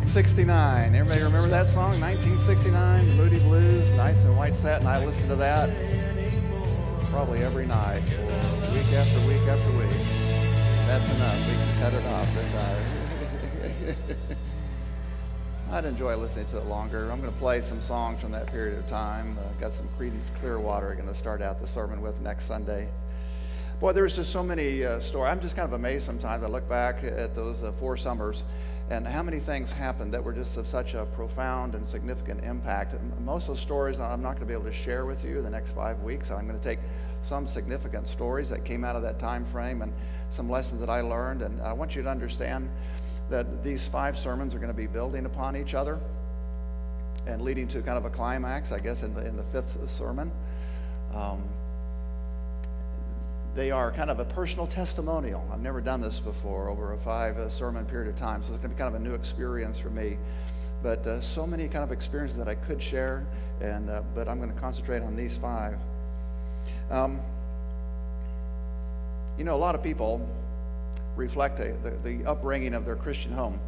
1969. Everybody remember that song? 1969, Moody Blues, Nights in White Satin. I listened to that probably every night for week after week after week. That's enough. We can cut it off. I'd enjoy listening to it longer. I'm going to play some songs from that period of time. Got some Creedence Clearwater going to start out the sermon with next Sunday. Boy, there's just so many stories. I'm just kind of amazed sometimes. I look back at those 4 summers and how many things happened that were just of such a profound and significant impact. Most of those stories I'm not going to be able to share with you the next 5 weeks. I'm going to take some significant stories that came out of that time frame and some lessons that I learned. And I want you to understand that these 5 sermons are going to be building upon each other and leading to kind of a climax, I guess, in the 5th sermon. They are kind of a personal testimonial. I've never done this before over a 5 sermon period of time, so it's going to be kind of a new experience for me. But so many kind of experiences that I could share, and but I'm going to concentrate on these 5. You know, a lot of people reflect the upbringing of their Christian home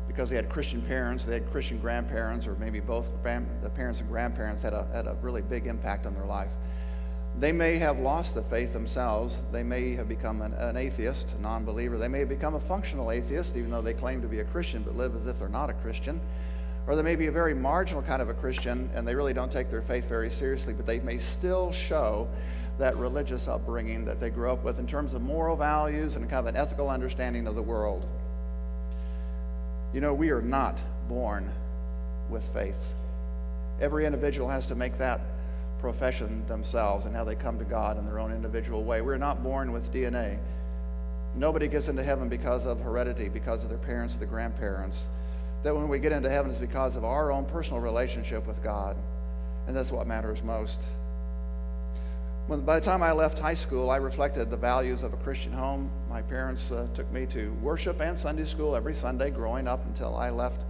because they had Christian parents, they had Christian grandparents, or maybe both the parents and grandparents had a really big impact on their life. They may have lost the faith themselves. They may have become an atheist, a non-believer. They may have become a functional atheist, even though they claim to be a Christian but live as if they're not a Christian. Or they may be a very marginal kind of a Christian, and they really don't take their faith very seriously, but they may still show that religious upbringing that they grew up with in terms of moral values and kind of an ethical understanding of the world. You know, we are not born with faith. Every individual has to make that profession themselves and how they come to God in their own individual way. We're not born with DNA. Nobody gets into heaven because of heredity, because of their parents or their grandparents. That when we get into heaven is because of our own personal relationship with God, and that's what matters most. By the time I left high school, I reflected the values of a Christian home. My parents took me to worship and Sunday school every Sunday growing up until I left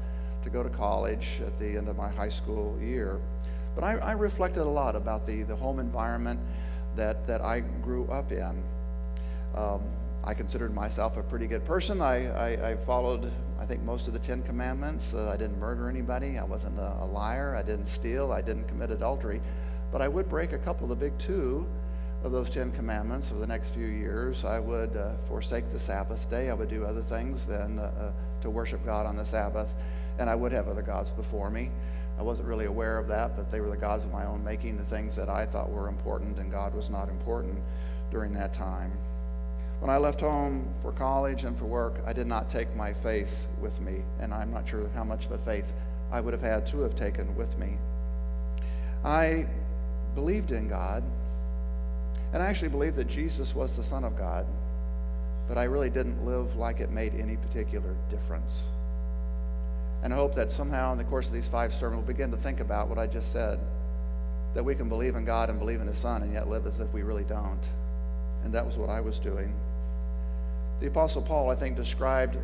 to go to college at the end of my high school year. But I reflected a lot about the home environment that I grew up in. I considered myself a pretty good person. I followed, I think, most of the 10 Commandments. I didn't murder anybody. I wasn't a liar. I didn't steal. I didn't commit adultery. But I would break a couple of the big 2 of those 10 Commandments over the next few years. I would forsake the Sabbath day. I would do other things than to worship God on the Sabbath. And I would have other gods before me. I wasn't really aware of that, but they were the gods of my own making, the things that I thought were important, and God was not important during that time. When I left home for college and for work, I did not take my faith with me, and I'm not sure how much of a faith I would have had to have taken with me. I believed in God, and I actually believed that Jesus was the Son of God, but I really didn't live like it made any particular difference. And I hope that somehow in the course of these 5 sermons we'll begin to think about what I just said, that we can believe in God and believe in His Son and yet live as if we really don't. And that was what I was doing. The Apostle Paul, I think, described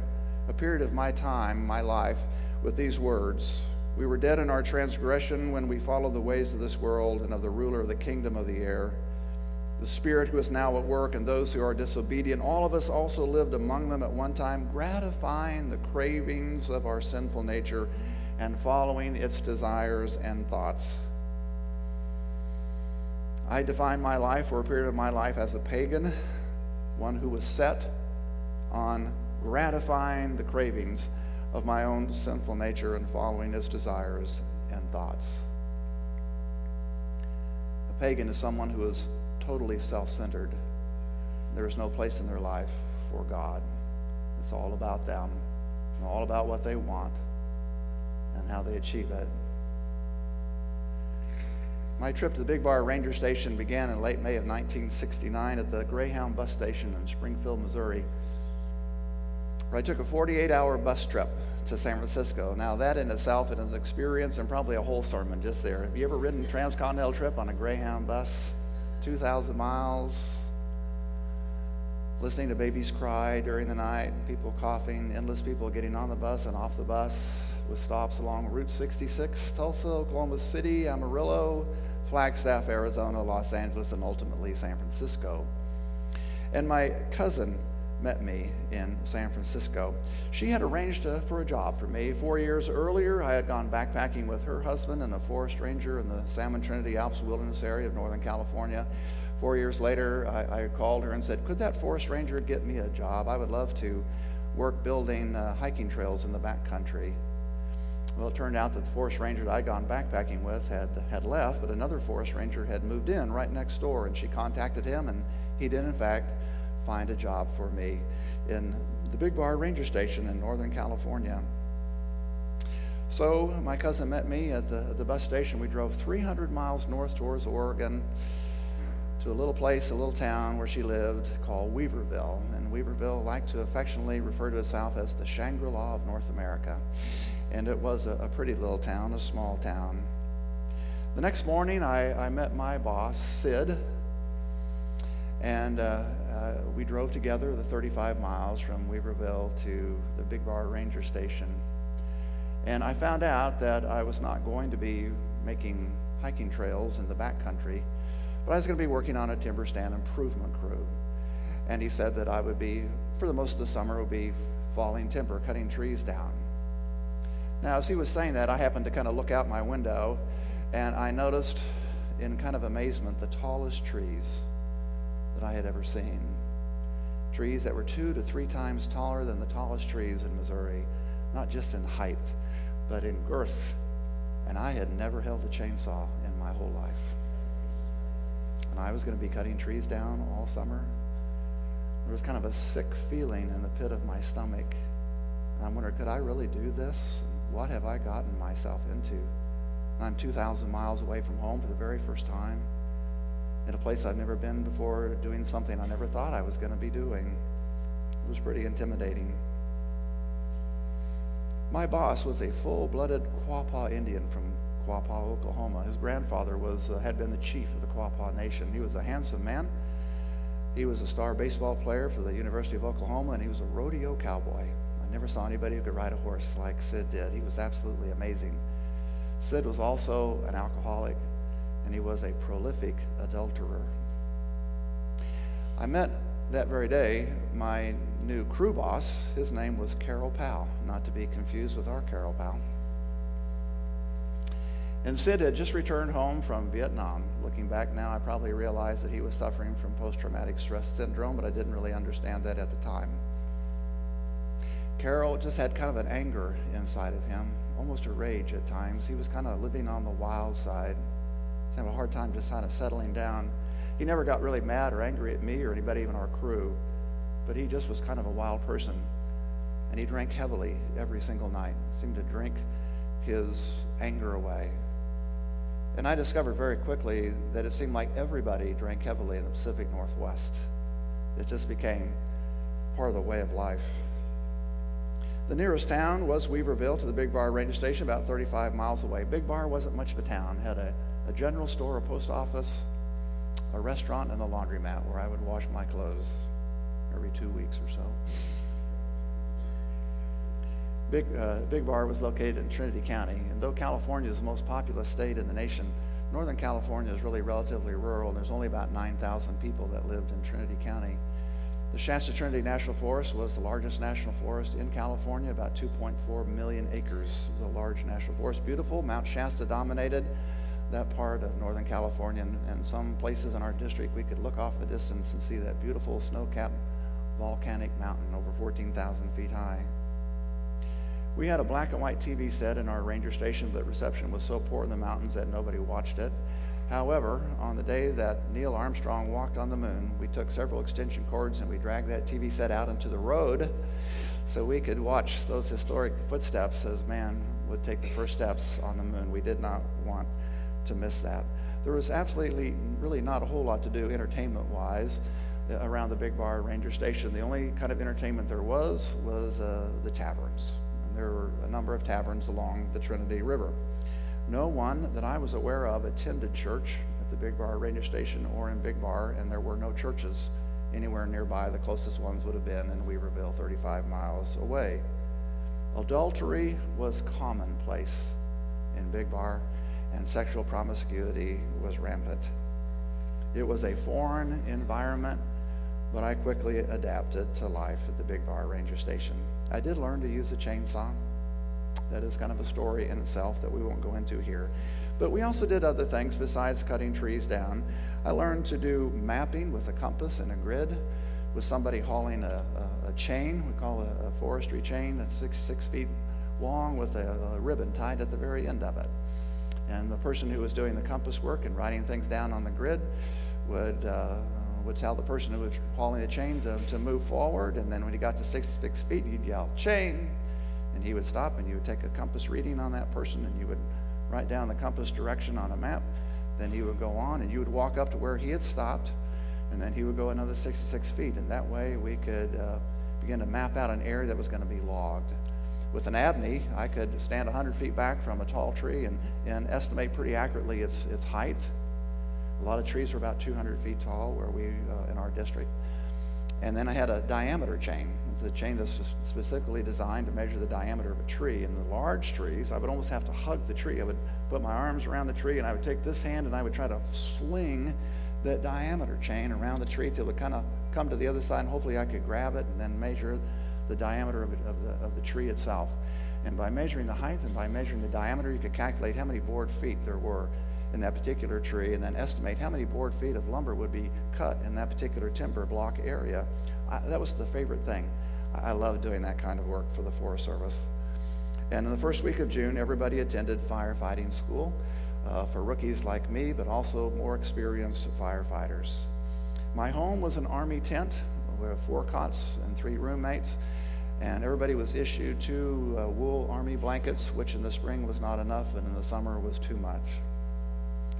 a period of my time, my life, with these words: "We were dead in our transgression when we followed the ways of this world and of the ruler of the kingdom of the air, the Spirit who is now at work in those who are disobedient. All of us also lived among them at one time, gratifying the cravings of our sinful nature and following its desires and thoughts." I defined my life, or a period of my life, as a pagan, one who was set on gratifying the cravings of my own sinful nature and following its desires and thoughts. A pagan is someone who is totally self-centered. There is no place in their life for God. It's all about them, and all about what they want and how they achieve it. My trip to the Big Bar Ranger Station began in late May of 1969 at the Greyhound bus station in Springfield, Missouri, where I took a 48-hour bus trip to San Francisco. Now that in itself is an experience and probably a whole sermon just there. Have you ever ridden a transcontinental trip on a Greyhound bus? 2,000 miles, listening to babies cry during the night, people coughing, endless people getting on the bus and off the bus, with stops along Route 66, Tulsa, Oklahoma City, Amarillo, Flagstaff, Arizona, Los Angeles, and ultimately San Francisco. And my cousin met me in San Francisco. She had arranged for a job for me. 4 years earlier, I had gone backpacking with her husband and a forest ranger in the Salmon Trinity Alps wilderness area of Northern California. 4 years later, I called her and said, could that forest ranger get me a job? I would love to work building hiking trails in the backcountry. Well, it turned out that the forest ranger that I'd gone backpacking with had left, but another forest ranger had moved in right next door, and she contacted him, and he did, in fact, find a job for me in the Big Bar Ranger Station in Northern California. So my cousin met me at the bus station. We drove 300 miles north towards Oregon to a little place, a little town where she lived called Weaverville. And Weaverville liked to affectionately refer to itself as the Shangri-La of North America. And it was a pretty little town, a small town. The next morning, I met my boss, Sid, and we drove together the 35 miles from Weaverville to the Big Bar Ranger Station. And I found out that I was not going to be making hiking trails in the backcountry, but I was going to be working on a timber stand improvement crew. And he said that I would be, for the most of the summer, would be falling timber, cutting trees down. Now, as he was saying that, I happened to kind of look out my window, and I noticed in kind of amazement the tallest trees that I had ever seen. Trees that were 2 to 3 times taller than the tallest trees in Missouri, not just in height, but in girth. And I had never held a chainsaw in my whole life. And I was going to be cutting trees down all summer. There was kind of a sick feeling in the pit of my stomach. And I'm wondering, could I really do this? What have I gotten myself into? I'm 2,000 miles away from home for the very first time, in a place I've never been before, doing something I never thought I was going to be doing. It was pretty intimidating. My boss was a full-blooded Quapaw Indian from Quapaw, Oklahoma. His grandfather had been the chief of the Quapaw Nation. He was a handsome man. He was a star baseball player for the University of Oklahoma, and he was a rodeo cowboy. I never saw anybody who could ride a horse like Sid did. He was absolutely amazing. Sid was also an alcoholic, and he was a prolific adulterer. I met that very day my new crew boss. His name was Carol Powell, not to be confused with our Carol Powell. And Sid had just returned home from Vietnam. Looking back now, I probably realized that he was suffering from post-traumatic stress syndrome, but I didn't really understand that at the time. Carol just had kind of an anger inside of him, almost a rage at times. He was kind of living on the wild side. He had a hard time just kind of settling down. He never got really mad or angry at me or anybody, even our crew, but he just was kind of a wild person. And he drank heavily every single night. Seemed to drink his anger away. And I discovered very quickly that it seemed like everybody drank heavily in the Pacific Northwest. It just became part of the way of life. The nearest town was Weaverville to the Big Bar Ranger Station, about 35 miles away. Big Bar wasn't much of a town. It had a general store, a post office, a restaurant, and a laundromat where I would wash my clothes every 2 weeks or so. Big Bar was located in Trinity County, and though California is the most populous state in the nation, Northern California is really relatively rural, and there's only about 9,000 people that lived in Trinity County. The Shasta Trinity National Forest was the largest national forest in California, about 2.4 million acres. It was a large national forest, beautiful. Mount Shasta dominated that part of Northern California, and some places in our district we could look off the distance and see that beautiful snow-capped volcanic mountain over 14,000 feet high. We had a black and white TV set in our ranger station, but reception was so poor in the mountains that nobody watched it. However, on the day that Neil Armstrong walked on the moon, we took several extension cords and we dragged that TV set out into the road so we could watch those historic footsteps as man would take the first steps on the moon. We did not want to miss that. There was absolutely really not a whole lot to do entertainment-wise around the Big Bar Ranger Station. The only kind of entertainment there was the taverns. And there were a number of taverns along the Trinity River. No one that I was aware of attended church at the Big Bar Ranger Station or in Big Bar, and there were no churches anywhere nearby. The closest ones would have been in Weaverville, 35 miles away. Adultery was commonplace in Big Bar, and sexual promiscuity was rampant. It was a foreign environment but I quickly adapted to life at the Big Bar Ranger Station. I did learn to use a chainsaw. That is kind of a story in itself that we won't go into here. But we also did other things besides cutting trees down. I learned to do mapping with a compass and a grid, with somebody hauling a chain, we call a forestry chain, that's 6 feet long with a ribbon tied at the very end of it. And the person who was doing the compass work and writing things down on the grid would tell the person who was hauling the chain to move forward, and then when he got to 6 feet, he'd yell, "Chain!" And he would stop, and you would take a compass reading on that person, and you would write down the compass direction on a map. Then he would go on, and you would walk up to where he had stopped, and then he would go another 66 feet, and that way we could begin to map out an area that was going to be logged. With an abney, I could stand 100 feet back from a tall tree and estimate pretty accurately its height. A lot of trees were about 200 feet tall where we, in our district. And then I had a diameter chain. It's a chain that's specifically designed to measure the diameter of a tree. And the large trees, I would almost have to hug the tree. I would put my arms around the tree, and I would take this hand, and I would try to sling that diameter chain around the tree till it kind of come to the other side, and hopefully I could grab it and then measure the diameter of the tree itself. And by measuring the height and by measuring the diameter, you could calculate how many board feet there were in that particular tree, and then estimate how many board feet of lumber would be cut in that particular timber block area. That was the favorite thing. I loved doing that kind of work for the Forest Service. And in the first week of June, everybody attended firefighting school for rookies like me, but also more experienced firefighters. My home was an Army tent with 4 cots and 3 roommates, and everybody was issued 2 wool Army blankets, which in the spring was not enough, and in the summer was too much.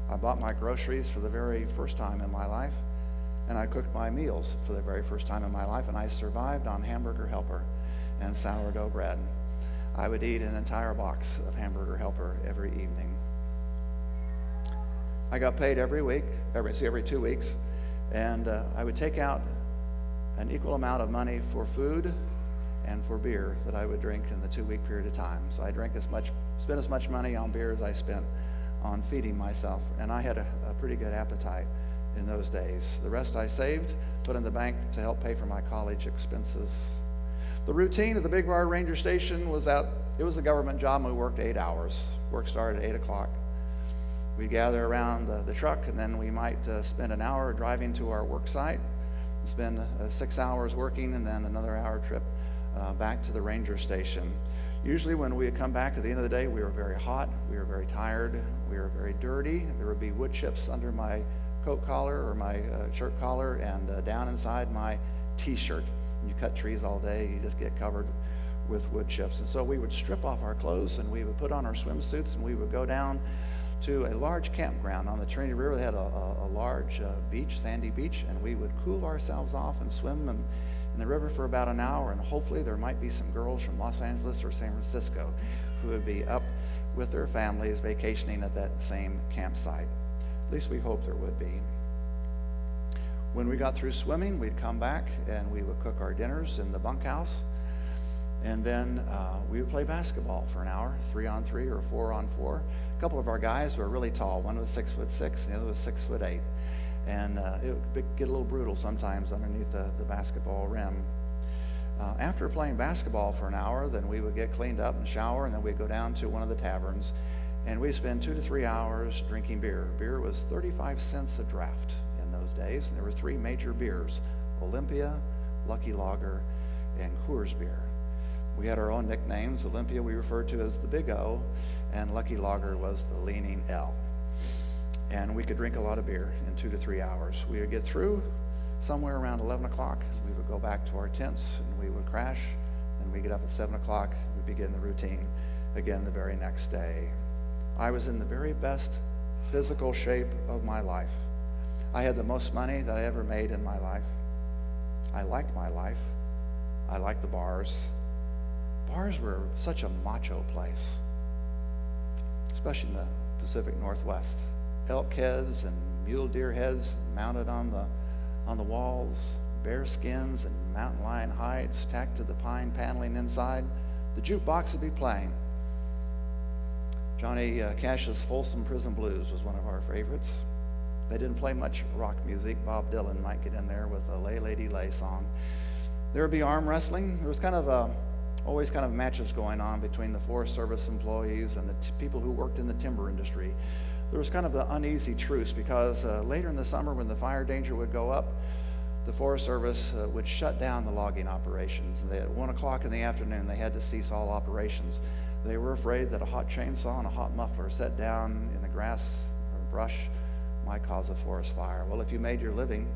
I bought my groceries for the very first time in my life, and I cooked my meals for the very first time in my life, and I survived on Hamburger Helper and sourdough bread. I would eat an entire box of Hamburger Helper every evening. I got paid every week, every 2 weeks, and I would take out an equal amount of money for food and for beer that I would drink in the 2-week period of time. So I spent as much money on beer as I spent on feeding myself, and I had a pretty good appetite in those days. The rest I saved, put in the bank to help pay for my college expenses. The routine of the Big Bar Ranger Station was that it was a government job, and we worked 8 hours. Work started at 8 o'clock. We'd gather around the truck, and then we might spend an hour driving to our work site, spend 6 hours working, and then another hour trip back to the ranger station. Usually when we would come back at the end of the day, we were very hot, we were very tired, we were very dirty. There would be wood chips under my coat collar or my shirt collar, and down inside my t-shirt. You cut trees all day, you just get covered with wood chips. And so we would strip off our clothes, and we would put on our swimsuits, and we would go down to a large campground on the Trinity River. They had a large beach, sandy beach, and we would cool ourselves off and swim in the river for about an hour, and hopefully there might be some girls from Los Angeles or San Francisco who would be up with their families vacationing at that same campsite. At least we hope there would be. When we got through swimming, we'd come back and we would cook our dinners in the bunkhouse, and then we would play basketball for an hour, 3-on-3 or 4-on-4. A couple of our guys were really tall. One was 6'6", and the other was 6'8". And it would get a little brutal sometimes underneath the basketball rim. After playing basketball for an hour, then we would get cleaned up and shower, and then we'd go down to one of the taverns, and we'd spend 2 to 3 hours drinking beer. Beer was 35 cents a draft in those days, and there were 3 major beers: Olympia, Lucky Lager, and Coors Beer. We had our own nicknames. Olympia we referred to as the Big O, and Lucky Lager was the Leaning L. And we could drink a lot of beer in 2 to 3 hours. We would get through somewhere around 11 o'clock. We would go back to our tents, and we would crash. Then we get up at 7 o'clock. We begin the routine again the very next day. I was in the very best physical shape of my life. I had the most money that I ever made in my life. I liked my life. I liked the bars. Bars were such a macho place, especially in the Pacific Northwest. Elk heads and mule deer heads mounted on the walls, bear skins and mountain lion hides tacked to the pine paneling inside. The jukebox would be playing. Johnny Cash's Folsom Prison Blues was one of our favorites. They didn't play much rock music. Bob Dylan might get in there with a Lay Lady Lay song. There would be arm wrestling. There was always kind of matches going on between the Forest Service employees and the people who worked in the timber industry. There was kind of an uneasy truce because later in the summer when the fire danger would go up, the Forest Service would shut down the logging operations. And at 1 o'clock in the afternoon, they had to cease all operations. They were afraid that a hot chainsaw and a hot muffler set down in the grass or the brush might cause a forest fire. Well, if you made your living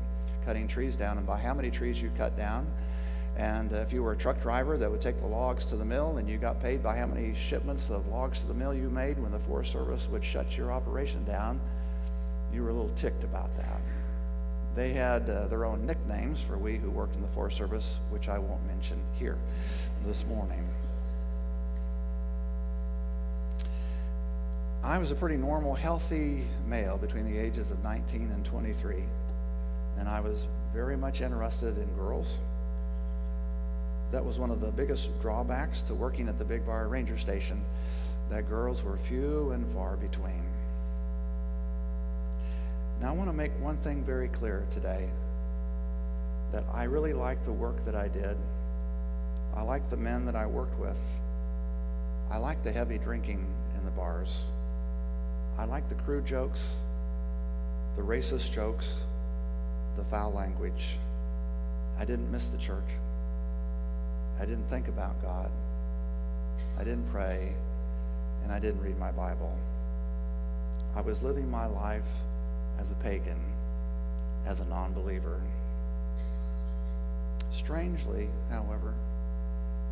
cutting trees down and by how many trees you cut down, and if you were a truck driver that would take the logs to the mill and you got paid by how many shipments of logs to the mill you made when the Forest Service would shut your operation down, you were a little ticked about that. They had their own nicknames for we who worked in the Forest Service, which I won't mention here this morning. I was a pretty normal, healthy male between the ages of 19 and 23, and I was very much interested in girls. That was one of the biggest drawbacks to working at the Big Bar Ranger Station, that girls were few and far between. Now I want to make one thing very clear today, that I really liked the work that I did. I liked the men that I worked with. I liked the heavy drinking in the bars. I liked the crude jokes, the racist jokes, the foul language. I didn't miss the church. I didn't think about God. I didn't pray, and I didn't read my Bible. I was living my life as a pagan, as a non-believer. Strangely, however,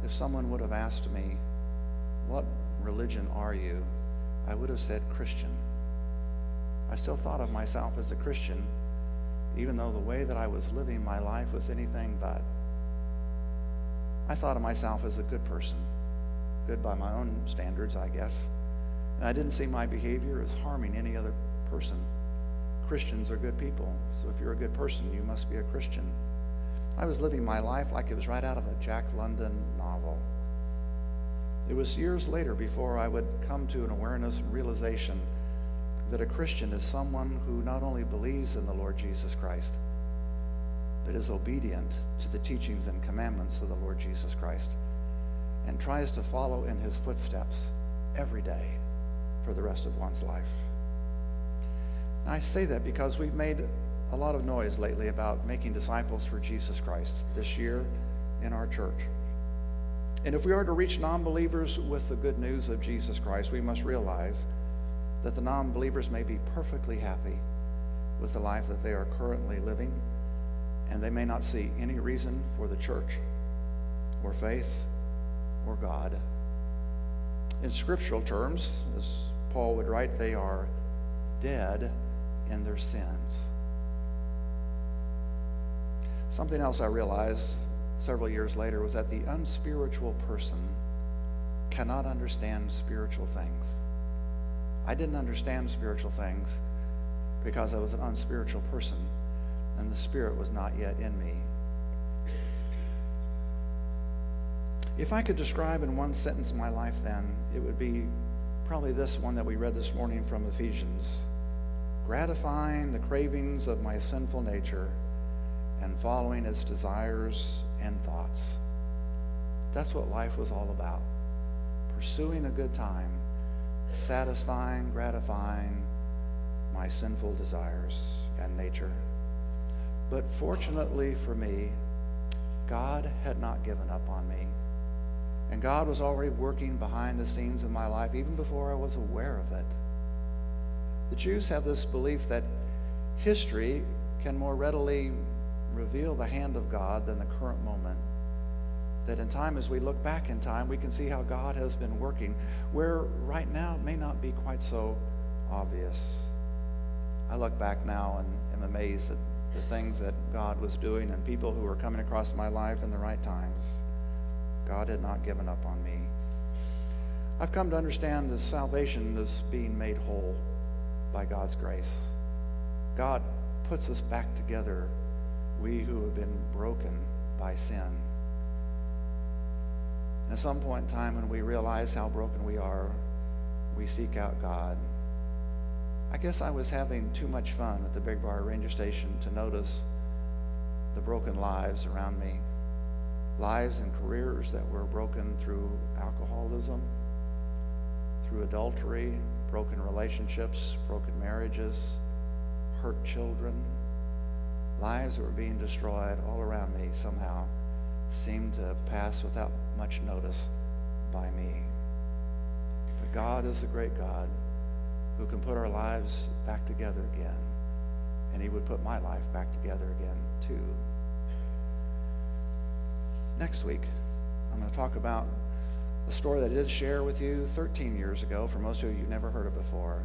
if someone would have asked me, "What religion are you?" I would have said Christian. I still thought of myself as a Christian, even though the way that I was living my life was anything but. I thought of myself as a good person, good by my own standards, I guess. And I didn't see my behavior as harming any other person. Christians are good people, so if you're a good person, you must be a Christian. I was living my life like it was right out of a Jack London novel. It was years later before I would come to an awareness and realization that a Christian is someone who not only believes in the Lord Jesus Christ, but is obedient to the teachings and commandments of the Lord Jesus Christ and tries to follow in his footsteps every day for the rest of one's life. And I say that because we've made a lot of noise lately about making disciples for Jesus Christ this year in our church. And if we are to reach non-believers with the good news of Jesus Christ, we must realize that the non-believers may be perfectly happy with the life that they are currently living, and they may not see any reason for the church or faith or God. In scriptural terms, as Paul would write, they are dead in their sins. Something else I realized several years later was that the unspiritual person cannot understand spiritual things. I didn't understand spiritual things because I was an unspiritual person and the Spirit was not yet in me. If I could describe in one sentence my life then, it would be probably this one that we read this morning from Ephesians: gratifying the cravings of my sinful nature and following its desires and thoughts. That's what life was all about. Pursuing a good time, satisfying, gratifying my sinful desires and nature. But fortunately for me, God had not given up on me. And God was already working behind the scenes in my life even before I was aware of it. The Jews have this belief that history can more readily reveal the hand of God than the current moment. That in time, as we look back in time, we can see how God has been working, where right now it may not be quite so obvious. I look back now and am amazed at the things that God was doing and people who were coming across my life in the right times. God had not given up on me. I've come to understand that salvation is being made whole by God's grace. God puts us back together, we who have been broken by sin. And at some point in time when we realize how broken we are, we seek out God. I guess I was having too much fun at the Big Bar Ranger Station to notice the broken lives around me. Lives and careers that were broken through alcoholism, through adultery, broken relationships, broken marriages, hurt children. Lives that were being destroyed all around me somehow seemed to pass without much notice by me. But God is the great God who can put our lives back together again. And he would put my life back together again too. Next week, I'm going to talk about a story that I did share with you 13 years ago. For most of you, you've never heard it before.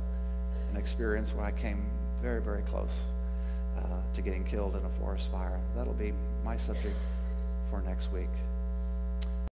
An experience where I came very, very close to getting killed in a forest fire. That'll be my subject for next week.